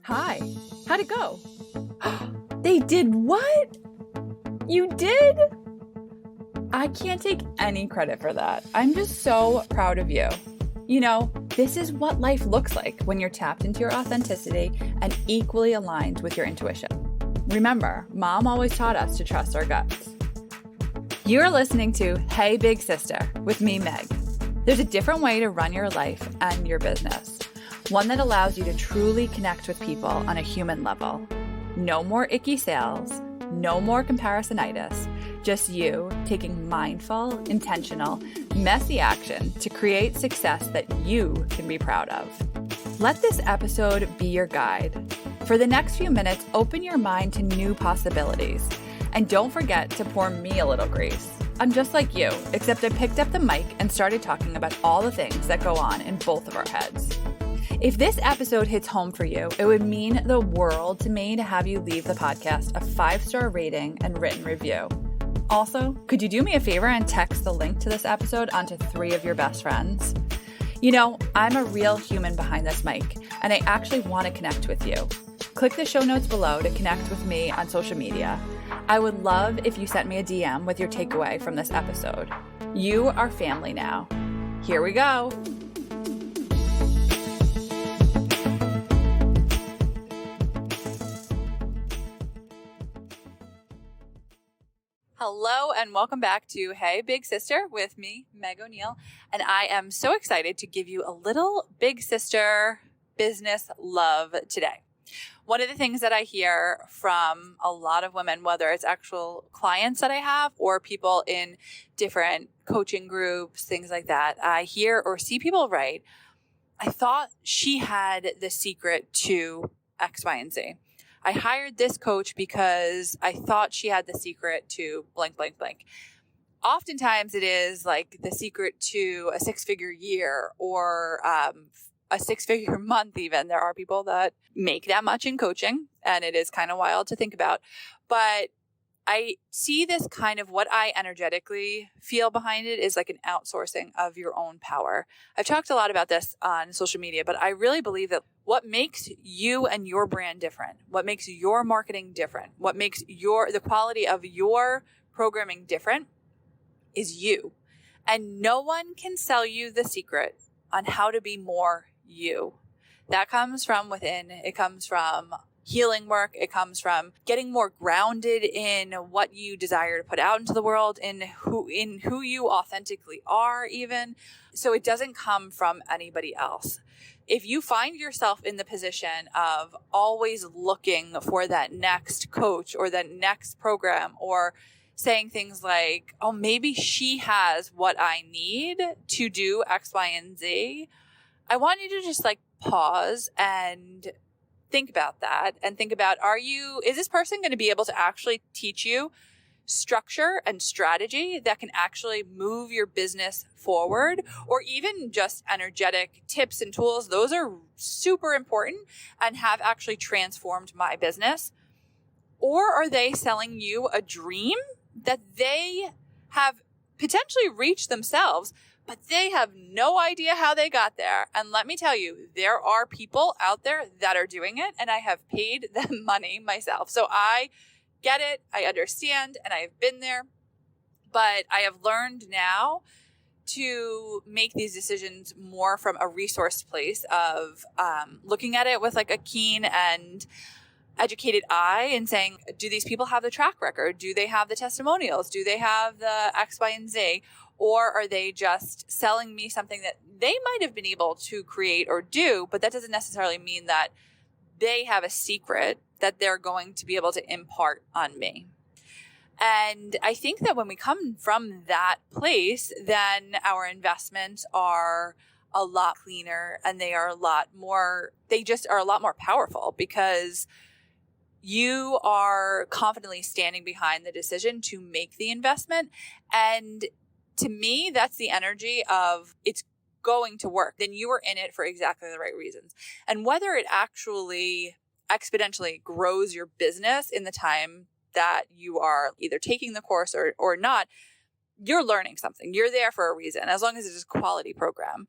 Hi, how'd it go? They did what? You did? I can't take any credit for that. I'm just so proud of you. You know, this is what life looks like when you're tapped into your authenticity and equally aligned with your intuition. Remember, Mom always taught us to trust our guts. You're listening to Hey Big Sister with me, Meg. There's a different way to run your life and your business. One that allows you to truly connect with people on a human level. No more icky sales, no more comparisonitis, just you taking mindful, intentional, messy action to create success that you can be proud of. Let this episode be your guide. For the next few minutes, open your mind to new possibilities. And don't forget to pour me a little grace. I'm just like you, except I picked up the mic and started talking about all the things that go on in both of our heads. If this episode hits home for you, it would mean the world to me to have you leave the podcast a 5-star rating and written review. Also, could you do me a favor and text the link to this episode onto 3 of your best friends? You know, I'm a real human behind this mic, and I actually want to connect with you. Click the show notes below to connect with me on social media. I would love if you sent me a DM with your takeaway from this episode. You are family now. Here we go. Hello and welcome back to Hey Big Sister with me, Meg O'Neill. And I am so excited to give you a little Big Sister business love today. One of the things that I hear from a lot of women, whether it's actual clients that I have or people in different coaching groups, things like that, I hear or see people write, I thought she had the secret to X, Y, and Z. I hired this coach because I thought she had the secret to blank, blank, blank. Oftentimes it is like the secret to a 6-figure year or a 6-figure month even. There are people that make that much in coaching, and it is kind of wild to think about. But I see this kind of what I energetically feel behind it is like an outsourcing of your own power. I've talked a lot about this on social media, but I really believe that what makes you and your brand different, what makes your marketing different, what makes the quality of your programming different is you. And no one can sell you the secret on how to be more you. That comes from within. It comes from healing work. It comes from getting more grounded in what you desire to put out into the world, in who you authentically are even. So it doesn't come from anybody else. If you find yourself in the position of always looking for that next coach or that next program, or saying things like, oh, maybe she has what I need to do X, Y, and Z, I want you to just like pause and think about that and think about, is this person going to be able to actually teach you structure and strategy that can actually move your business forward, or even just energetic tips and tools? Those are super important and have actually transformed my business. Or are they selling you a dream that they have potentially reached themselves, but they have no idea how they got there? And let me tell you, there are people out there that are doing it, and I have paid them money myself. So I get it, I understand, and I have been there. But I have learned now to make these decisions more from a resource place of looking at it with like a keen and educated eye and saying, do these people have the track record? Do they have the testimonials? Do they have the X, Y, and Z? Or are they just selling me something that they might have been able to create or do, but that doesn't necessarily mean that they have a secret that they're going to be able to impart on me. And I think that when we come from that place, then our investments are a lot cleaner, and they just are a lot more powerful, because you are confidently standing behind the decision to make the investment. And to me, that's the energy of it's going to work. Then you are in it for exactly the right reasons. And whether it actually exponentially grows your business in the time that you are either taking the course or not, you're learning something. You're there for a reason, as long as it's a quality program.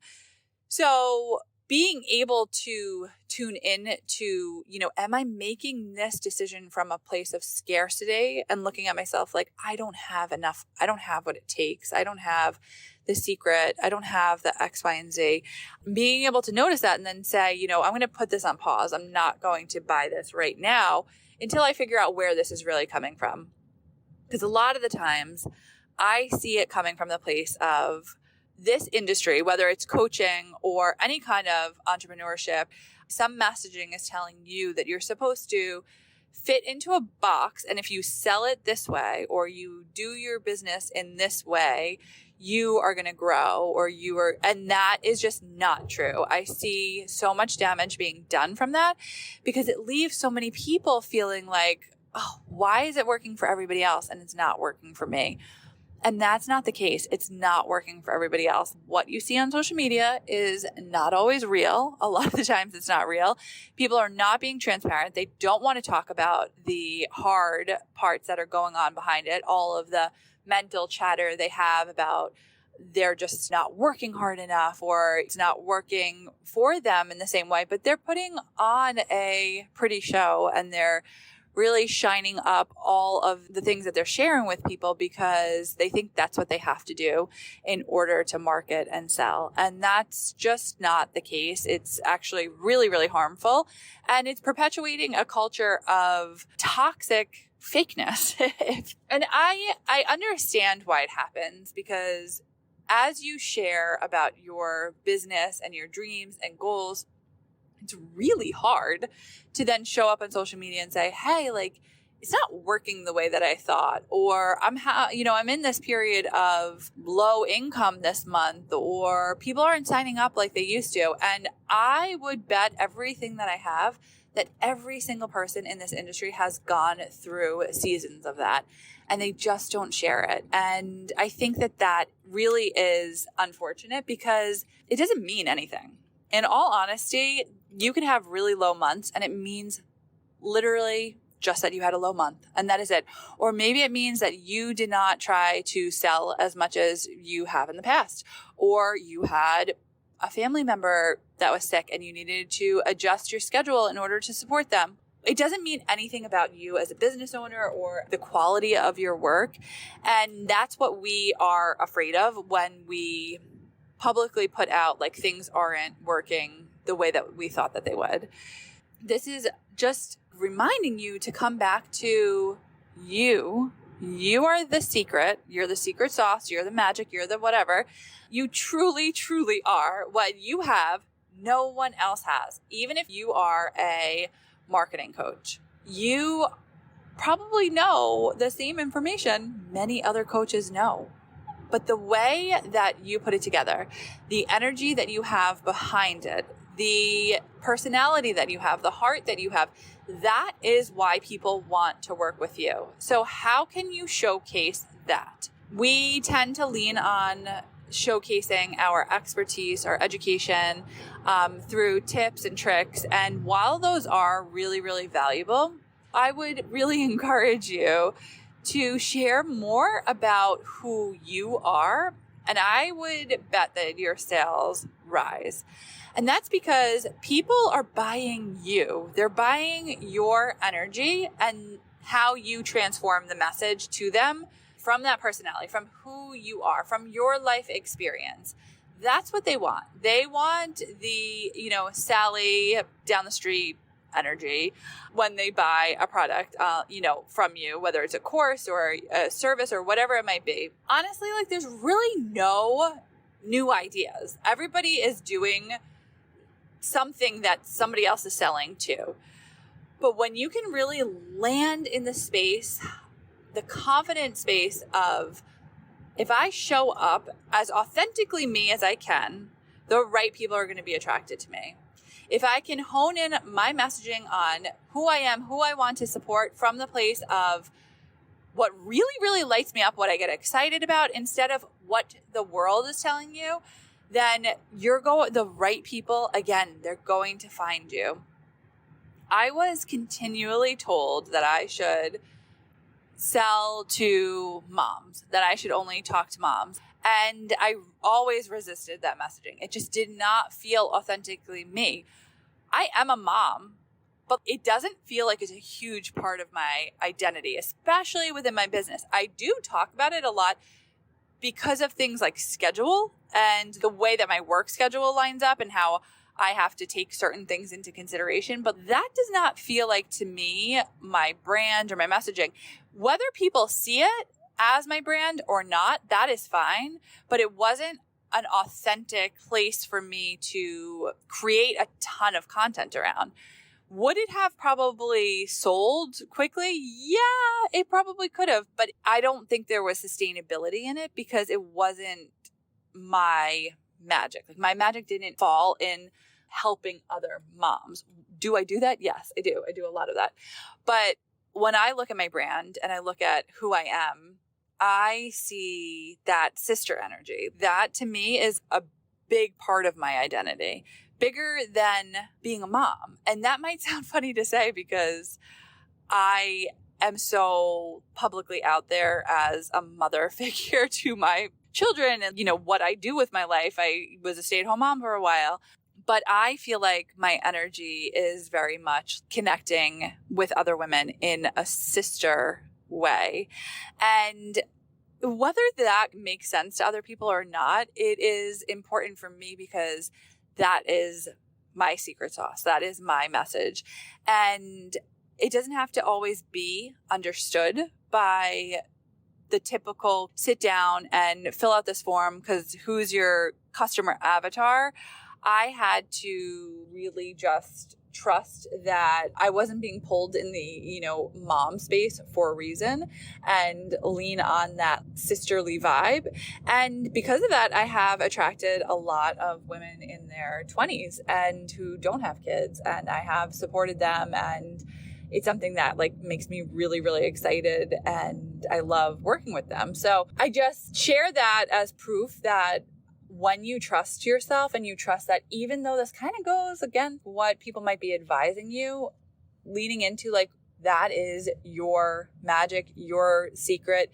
So being able to tune in to, am I making this decision from a place of scarcity and looking at myself like, I don't have enough. I don't have what it takes. I don't have the secret. I don't have the X, Y, and Z. Being able to notice that and then say, I'm going to put this on pause. I'm not going to buy this right now until I figure out where this is really coming from. Because a lot of the times I see it coming from the place of this industry, whether it's coaching or any kind of entrepreneurship, some messaging is telling you that you're supposed to fit into a box. And if you sell it this way, or you do your business in this way, you are going to grow, and that is just not true. I see so much damage being done from that because it leaves so many people feeling like, oh, why is it working for everybody else and it's not working for me? And that's not the case. It's not working for everybody else. What you see on social media is not always real. A lot of the times it's not real. People are not being transparent. They don't want to talk about the hard parts that are going on behind it, all of the mental chatter they have about they're just not working hard enough or it's not working for them in the same way, but they're putting on a pretty show and they're really shining up all of the things that they're sharing with people because they think that's what they have to do in order to market and sell. And that's just not the case. It's actually really, really harmful. And it's perpetuating a culture of toxic fakeness. And I understand why it happens because as you share about your business and your dreams and goals, it's really hard to then show up on social media and say, hey, like, it's not working the way that I thought, or I'm in this period of low income this month, or people aren't signing up like they used to. And I would bet everything that I have that every single person in this industry has gone through seasons of that and they just don't share it. And I think that really is unfortunate because it doesn't mean anything. In all honesty, you can have really low months and it means literally just that you had a low month and that is it. Or maybe it means that you did not try to sell as much as you have in the past, or you had a family member that was sick and you needed to adjust your schedule in order to support them. It doesn't mean anything about you as a business owner or the quality of your work. And that's what we are afraid of when we publicly put out like things aren't working the way that we thought that they would. This is just reminding you to come back to you. You are the secret. You're the secret sauce. You're the magic. You're the whatever. You truly, truly are. What you have, no one else has. Even if you are a marketing coach, you probably know the same information many other coaches know. But the way that you put it together, the energy that you have behind it, the personality that you have, the heart that you have, that is why people want to work with you. So how can you showcase that? We tend to lean on showcasing our expertise, our education through tips and tricks. And while those are really, really valuable, I would really encourage you to share more about who you are. And I would bet that your sales rise. And that's because people are buying you. They're buying your energy and how you transform the message to them from that personality, from who you are, from your life experience. That's what they want. They want the, Sally down the street energy when they buy a product, from you, whether it's a course or a service or whatever it might be. Honestly, there's really no new ideas. Everybody is doing something that somebody else is selling to. But when you can really land in the space, the confident space of, if I show up as authentically me as I can, the right people are going to be attracted to me. If I can hone in my messaging on who I am, who I want to support from the place of what really, really lights me up, what I get excited about, instead of what the world is telling you, then the right people, again, they're going to find you. I was continually told that I should sell to moms, that I should only talk to moms. And I always resisted that messaging. It just did not feel authentically me. I am a mom, but it doesn't feel like it's a huge part of my identity, especially within my business. I do talk about it a lot because of things like schedule and the way that my work schedule lines up and how I have to take certain things into consideration. But that does not feel like, to me, my brand or my messaging. Whether people see it as my brand or not, that is fine. But it wasn't an authentic place for me to create a ton of content around. Would it have probably sold quickly? Yeah, it probably could have, but I don't think there was sustainability in it because it wasn't my magic. Like, my magic didn't fall in helping other moms. Do I do that? Yes, I do. I do a lot of that. But when I look at my brand and I look at who I am, I see that sister energy. That to me is a big part of my identity, bigger than being a mom. And that might sound funny to say because I am so publicly out there as a mother figure to my children and, what I do with my life. I was a stay-at-home mom for a while, but I feel like my energy is very much connecting with other women in a sister way. And whether that makes sense to other people or not, it is important for me because that is my secret sauce. That is my message. And it doesn't have to always be understood by the typical sit down and fill out this form because who's your customer avatar? I had to really just trust that I wasn't being pulled in the, mom space for a reason and lean on that sisterly vibe. And because of that, I have attracted a lot of women in their 20s and who don't have kids, and I have supported them, and it's something that makes me really, really excited, and I love working with them. So I just share that as proof that when you trust yourself and you trust that even though this kind of goes against what people might be advising you, leaning into that is your magic, your secret,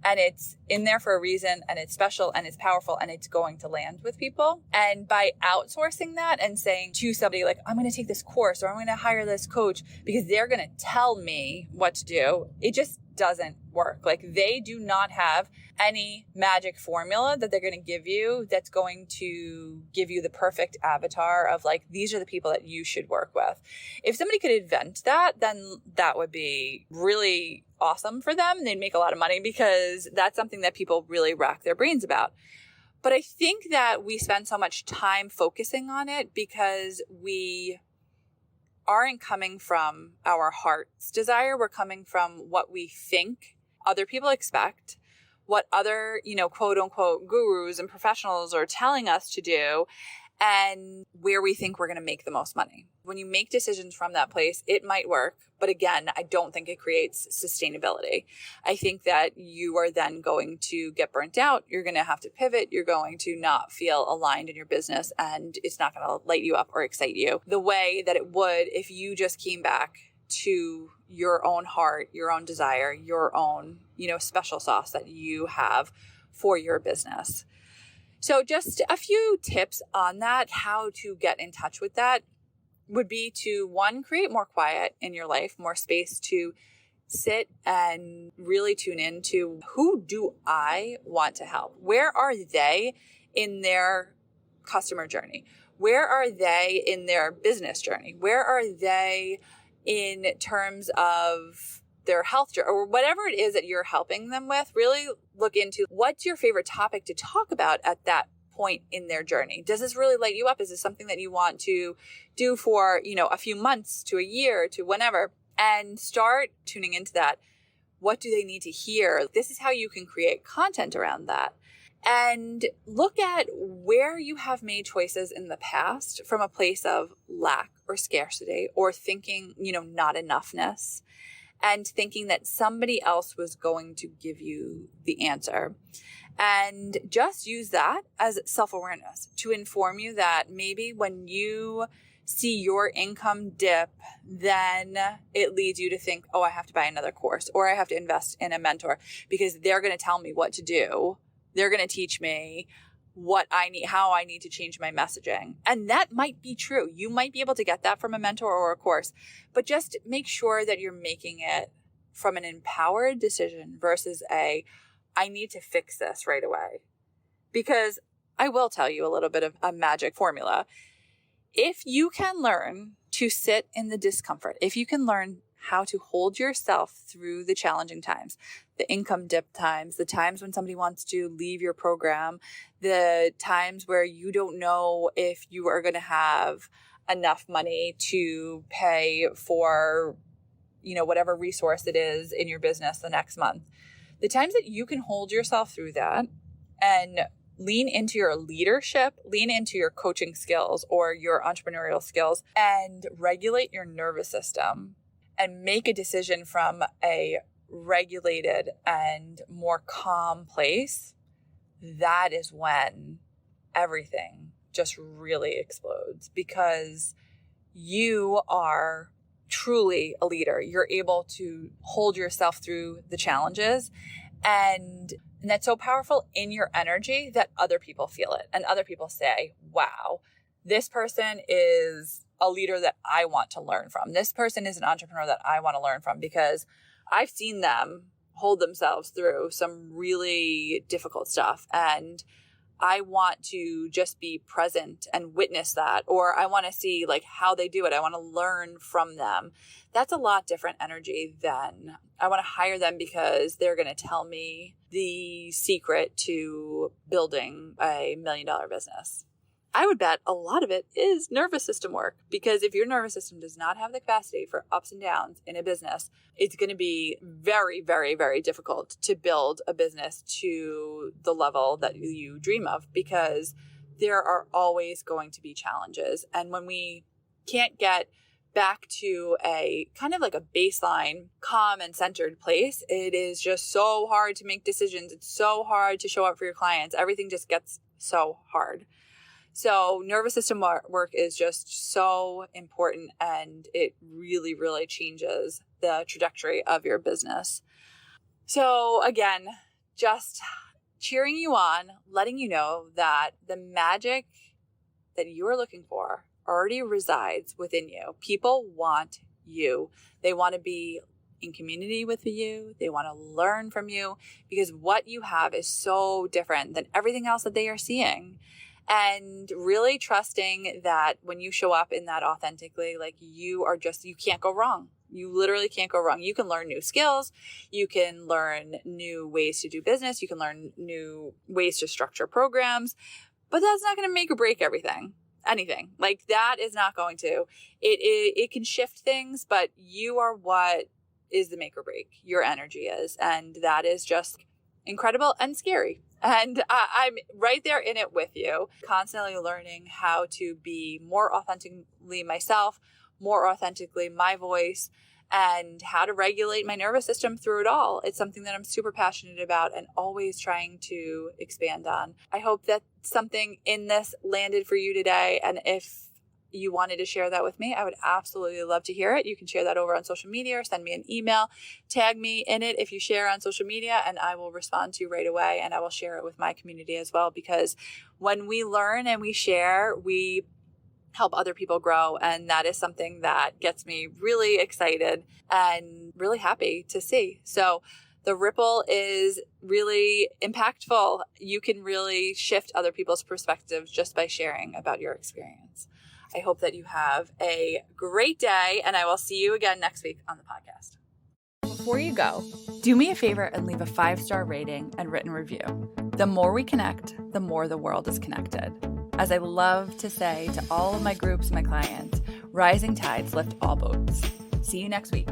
and it's in there for a reason, and it's special and it's powerful and it's going to land with people. And by outsourcing that and saying to somebody I'm going to take this course or I'm going to hire this coach because they're going to tell me what to do, it just doesn't work. They do not have any magic formula that they're going to give you that's going to give you the perfect avatar of these are the people that you should work with. If somebody could invent that, then that would be really awesome for them. They'd make a lot of money because that's something that people really rack their brains about. But I think that we spend so much time focusing on it because we aren't coming from our heart's desire. We're coming from what we think other people expect, what other, quote unquote gurus and professionals are telling us to do, and where we think we're going to make the most money. When you make decisions from that place, it might work. But again, I don't think it creates sustainability. I think that you are then going to get burnt out. You're going to have to pivot. You're going to not feel aligned in your business, and it's not going to light you up or excite you the way that it would if you just came back to your own heart, your own desire, your own, special sauce that you have for your business. So just a few tips on that, how to get in touch with that would be to, one, create more quiet in your life, more space to sit and really tune in to who do I want to help? Where are they in their customer journey? Where are they in their business journey? Where are they in terms of their health journey or whatever it is that you're helping them with? Really look into what's your favorite topic to talk about at that point in their journey. Does this really light you up? Is this something that you want to do for, a few months to a year to whenever? And start tuning into that. What do they need to hear? This is how you can create content around that. And look at where you have made choices in the past from a place of lack or scarcity or thinking, not enoughness, and thinking that somebody else was going to give you the answer. And just use that as self-awareness to inform you that maybe when you see your income dip, then it leads you to think, oh, I have to buy another course or I have to invest in a mentor because they're going to tell me what to do They're going to teach me what I need, how I need to change my messaging. And that might be true. You might be able to get that from a mentor or a course, but just make sure that you're making it from an empowered decision versus I need to fix this right away. Because I will tell you a little bit of a magic formula. If you can learn to sit in the discomfort, if you can learn how to hold yourself through the challenging times, the income dip times, the times when somebody wants to leave your program, the times where you don't know if you are going to have enough money to pay for, whatever resource it is in your business the next month. The times that you can hold yourself through that and lean into your leadership, lean into your coaching skills or your entrepreneurial skills, and regulate your nervous system and make a decision from a regulated and more calm place, that is when everything just really explodes, because you are truly a leader. You're able to hold yourself through the challenges, and that's so powerful in your energy that other people feel it. And other people say, wow, this person is a leader that I want to learn from. This person is an entrepreneur that I want to learn from, because I've seen them hold themselves through some really difficult stuff. And I want to just be present and witness that, or I want to see how they do it. I want to learn from them. That's a lot different energy than I want to hire them because they're going to tell me the secret to building a $1 million business. I would bet a lot of it is nervous system work, because if your nervous system does not have the capacity for ups and downs in a business, it's going to be very, very, very difficult to build a business to the level that you dream of, because there are always going to be challenges. And when we can't get back to a kind of like a baseline, calm and centered place, it is just so hard to make decisions. It's so hard to show up for your clients. Everything just gets so hard. So nervous system work is just so important, and it really, really changes the trajectory of your business. So again, just cheering you on, letting you know that the magic that you are looking for already resides within you. People want you. They want to be in community with you. They want to learn from you, because what you have is so different than everything else that they are seeing. And really trusting that when you show up in that authentically, you can't go wrong. You literally can't go wrong. You can learn new skills. You can learn new ways to do business. You can learn new ways to structure programs, but that's not going to make or break anything. That is not going to. It can shift things, but you are what is the make or break. Your energy is. And that is just incredible and scary. And I'm right there in it with you, constantly learning how to be more authentically myself, more authentically my voice, and how to regulate my nervous system through it all. It's something that I'm super passionate about and always trying to expand on. I hope that something in this landed for you today. And if you wanted to share that with me, I would absolutely love to hear it. You can share that over on social media or send me an email. Tag me in it if you share on social media, and I will respond to you right away, and I will share it with my community as well, because when we learn and we share, we help other people grow, and that is something that gets me really excited and really happy to see. So the ripple is really impactful. You can really shift other people's perspectives just by sharing about your experience. I hope that you have a great day, and I will see you again next week on the podcast. Before you go, do me a favor and leave a 5-star rating and written review. The more we connect, the more the world is connected. As I love to say to all of my groups and my clients, rising tides lift all boats. See you next week.